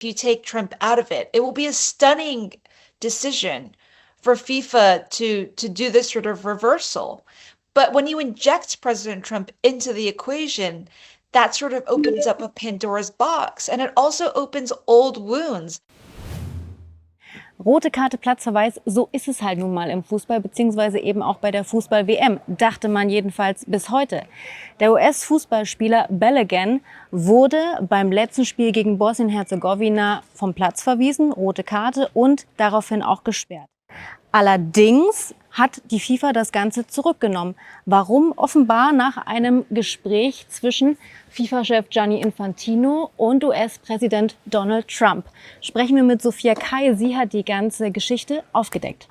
If you take Trump out of it, it will be a stunning decision for FIFA to do this sort of reversal. But when you inject President Trump into the equation, that sort of opens up a Pandora's box, and it also opens old wounds. Rote Karte, Platzverweis, so ist es halt nun mal im Fußball, beziehungsweise eben auch bei der Fußball-WM, dachte man jedenfalls bis heute. Der US-Fußballspieler Balogun wurde beim letzten Spiel gegen Bosnien-Herzegowina vom Platz verwiesen, rote Karte, und daraufhin auch gesperrt. Allerdings hat die FIFA das Ganze zurückgenommen. Warum? Offenbar nach einem Gespräch zwischen Fifa-Chef Gianni Infantino und US-Präsident Donald Trump. Sprechen wir mit Sophia Kai. Sie hat die ganze Geschichte aufgedeckt.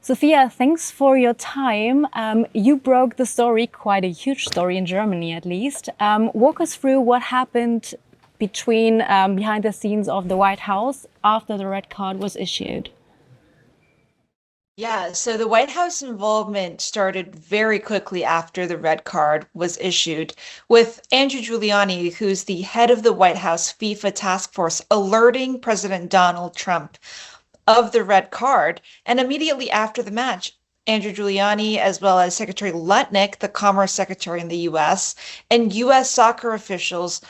Sophia, thanks for your time. You broke the story, quite a huge story in Germany at least. Walk us through what happened between behind the scenes of the White House after the red card was issued. Yeah, so the White House involvement started very quickly after the red card was issued, with Andrew Giuliani, who's the head of the White House FIFA task force, alerting President Donald Trump of the red card. And immediately after the match, Andrew Giuliani, as well as Secretary Lutnick, the Commerce Secretary in the US, and US soccer officials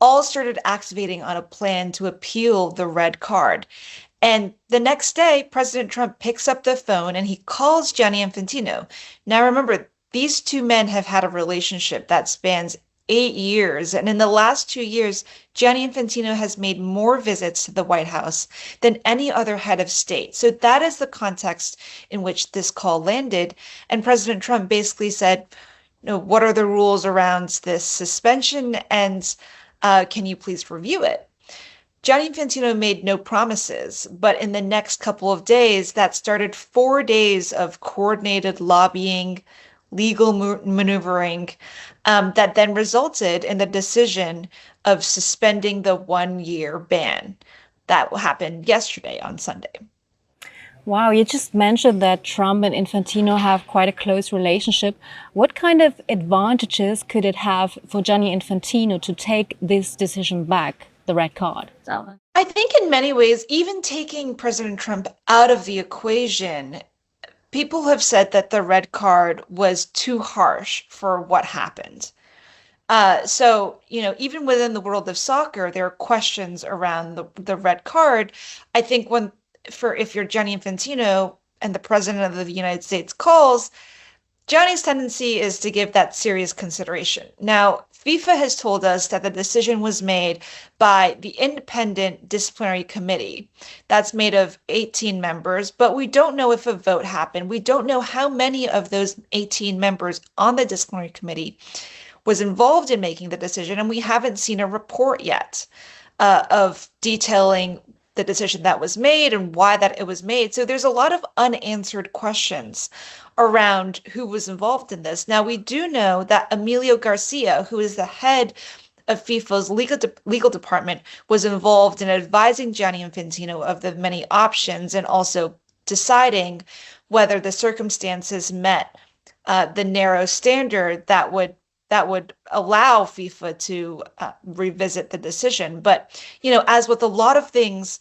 all started activating on a plan to appeal the red card. And the next day, President Trump picks up the phone and he calls Gianni Infantino. Now, remember, these two men have had a relationship that spans 8 years. And in the last 2 years, Gianni Infantino has made more visits to the White House than any other head of state. So that is the context in which this call landed. And President Trump basically said, what are the rules around this suspension? And can you please review it? Gianni Infantino made no promises, but in the next couple of days, that started 4 days of coordinated lobbying, legal maneuvering, that then resulted in the decision of suspending the 1-year ban. That happened yesterday on Sunday. Wow, you just mentioned that Trump and Infantino have quite a close relationship. What kind of advantages could it have for Gianni Infantino to take this decision back? The red card. I think in many ways, even taking President Trump out of the equation, people have said that the red card was too harsh for what happened. So, even within the world of soccer, there are questions around the red card. I think if you're Gianni Infantino and the president of the United States calls, Gianni's tendency is to give that serious consideration. Now, FIFA has told us that the decision was made by the independent disciplinary committee. That's made of 18 members, but we don't know if a vote happened. We don't know how many of those 18 members on the disciplinary committee was involved in making the decision, and we haven't seen a report yet of detailing the decision that was made and why that it was made. So there's a lot of unanswered questions around who was involved in this. Now, we do know that Emilio Garcia, who is the head of FIFA's legal department, was involved in advising Gianni Infantino of the many options and also deciding whether the circumstances met the narrow standard that would allow FIFA to revisit the decision. But, as with a lot of things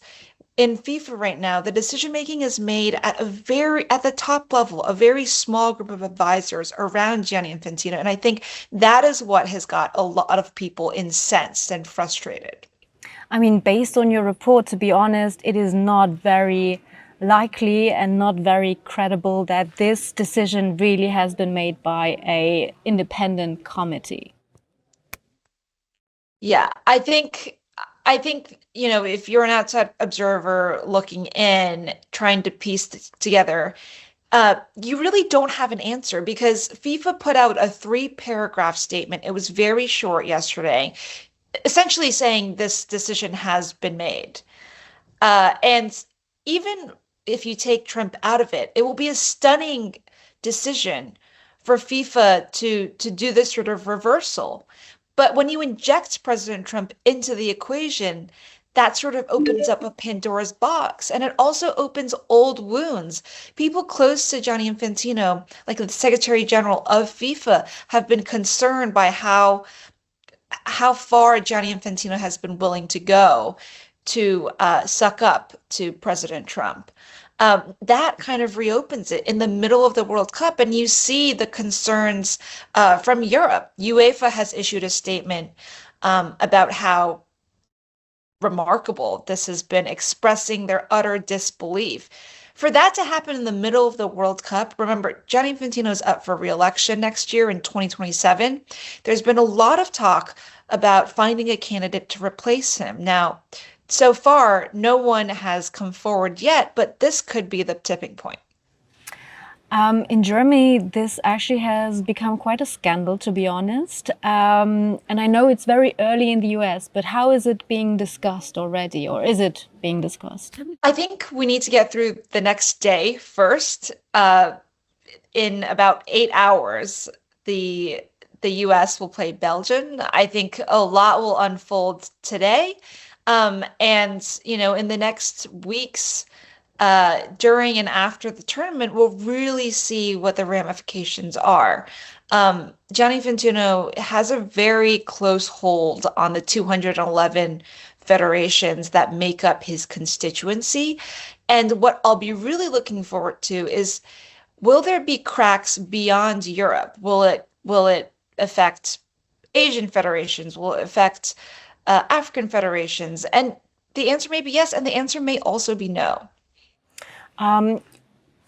in FIFA right now, the decision-making is made at the top level, a very small group of advisors around Gianni Infantino. And I think that is what has got a lot of people incensed and frustrated. I mean, based on your report, to be honest, it is not very likely and not very credible that this decision really has been made by an independent committee. Yeah, I think, if you're an outside observer looking in, trying to piece together, you really don't have an answer because FIFA put out a 3-paragraph statement. It was very short yesterday, essentially saying this decision has been made. And even if you take Trump out of it, it will be a stunning decision for FIFA to do this sort of reversal. But when you inject President Trump into the equation, that sort of opens up a Pandora's box, and it also opens old wounds. People close to Gianni Infantino, like the Secretary General of FIFA, have been concerned by how far Gianni Infantino has been willing to go to suck up to President Trump. That kind of reopens it in the middle of the World Cup, and you see the concerns from Europe. UEFA has issued a statement about how remarkable this has been, expressing their utter disbelief. For that to happen in the middle of the World Cup, remember, Gianni Infantino is up for re-election next year in 2027. There's been a lot of talk about finding a candidate to replace him. Now, so far, no one has come forward yet, but this could be the tipping point. In Germany, this actually has become quite a scandal, to be honest. And I know it's very early in the US, but how is it being discussed already, or is it being discussed? I think we need to get through the next day first. In about 8 hours, the US will play Belgium. I think a lot will unfold today. And, in the next weeks, during and after the tournament, we'll really see what the ramifications are. Gianni Infantino has a very close hold on the 211 federations that make up his constituency. And what I'll be really looking forward to is, will there be cracks beyond Europe? Will it affect Asian federations? Will it affect African federations? And the answer may be yes, and the answer may also be no.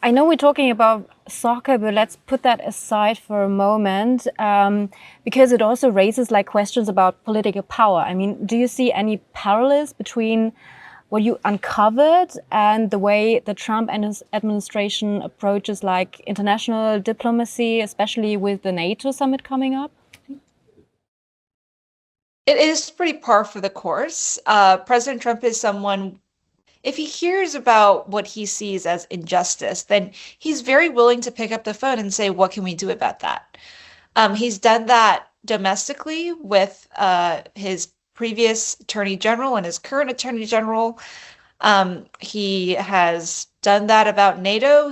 I know we're talking about soccer, but let's put that aside for a moment, because it also raises questions about political power. I mean, do you see any parallels between what you uncovered and the way the Trump administration approaches international diplomacy, especially with the NATO summit coming up? It is pretty par for the course. President Trump is someone, if he hears about what he sees as injustice, then he's very willing to pick up the phone and say, what can we do about that? He's done that domestically with his previous attorney general and his current attorney general. He has done that about NATO.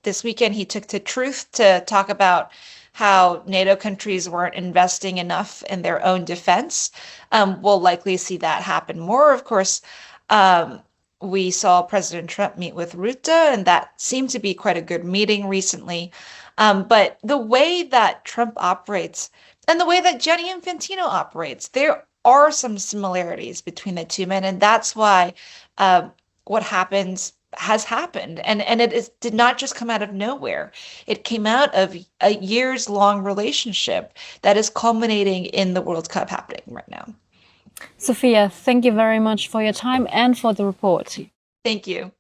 This weekend he took to Truth to talk about how NATO countries weren't investing enough in their own defense. We'll likely see that happen more. Of course, we saw President Trump meet with Rutte, and that seemed to be quite a good meeting recently. But the way that Trump operates and the way that Gianni Infantino operates, there are some similarities between the two men, and that's why what happens has happened. And did not just come out of nowhere. It came out of a years-long relationship that is culminating in the World Cup happening right now. Sophia, thank you very much for your time and for the report. Thank you.